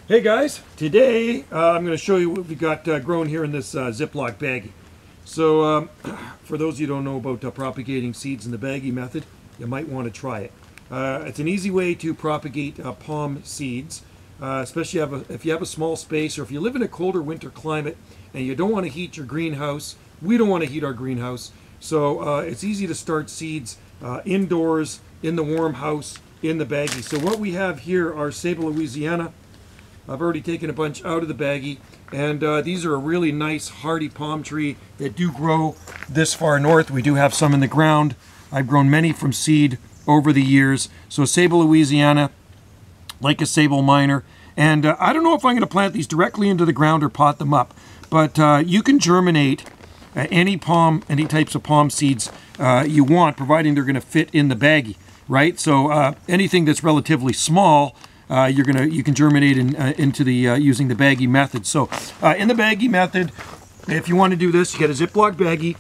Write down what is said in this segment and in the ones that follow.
Hey guys, today I'm going to show you what we got grown here in this Ziploc baggie. So for those of you who don't know about propagating seeds in the baggie method, you might want to try it. It's an easy way to propagate palm seeds, especially if you have a small space, or if you live in a colder winter climate and you don't want to heat your greenhouse. We don't want to heat our greenhouse, so it's easy to start seeds indoors, in the warm house, in the baggie. So what we have here are Sabal, Louisiana. I've already taken a bunch out of the baggie, and these are a really nice hardy palm tree that do grow this far north. We do have some in the ground. I've grown many from seed over the years. So Sabal, Louisiana, like a Sabal minor. And I don't know if I'm going to plant these directly into the ground or pot them up, but you can germinate any types of palm seeds you want, providing they're going to fit in the baggie, right? So anything that's relatively small, you can germinate into the using the baggie method. So in the baggie method, if you want to do this, you get a Ziploc baggie,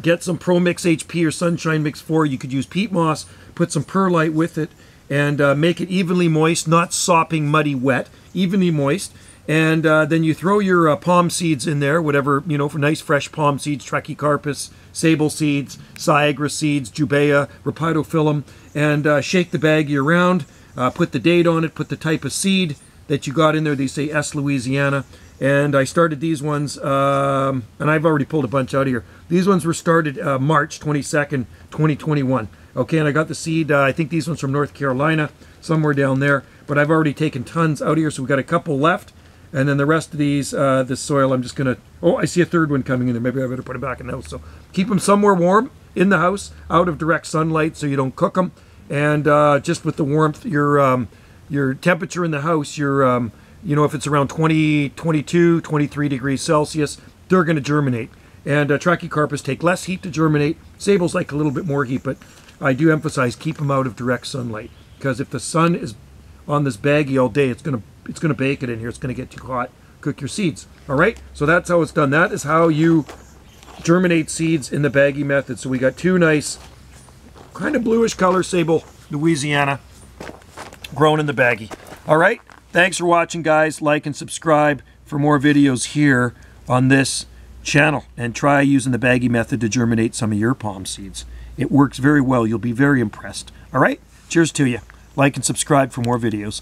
get some Pro Mix HP or Sunshine Mix 4. You could use peat moss, put some perlite with it, and make it evenly moist, not sopping, muddy, wet, evenly moist. And then you throw your palm seeds in there, whatever, for nice fresh palm seeds, Trachycarpus, Sabal seeds, Syagra seeds, Jubea, Rapidophyllum, and shake the baggie around. Put the date on it, put the type of seed that you got in there. They say S. Louisiana. And I started these ones, and I've already pulled a bunch out of here. These ones were started March 22nd, 2021. Okay, and I got the seed, I think these ones from North Carolina, somewhere down there. But I've already taken tons out of here, so we've got a couple left. And then the rest of these, this soil, I'm just going to... Oh, I see a third one coming in there. Maybe I better put it back in the house. So keep them somewhere warm in the house, out of direct sunlight, so you don't cook them. And just with the warmth, your temperature in the house, if it's around 20, 22, 23 degrees Celsius, they're going to germinate. And Trachycarpus take less heat to germinate. Sabals like a little bit more heat, but I do emphasize keep them out of direct sunlight, because if the sun is on this baggie all day, it's going to bake it in here. It's going to get too hot. Cook your seeds. All right. So that's how it's done. That is how you germinate seeds in the baggie method. So we got two nice, kind of bluish color Sabal, Louisiana, grown in the baggie. All right. Thanks for watching, guys. Like and subscribe for more videos here on this channel, and try using the baggie method to germinate some of your palm seeds. It works very well. You'll be very impressed. All right. Cheers to you. Like and subscribe for more videos.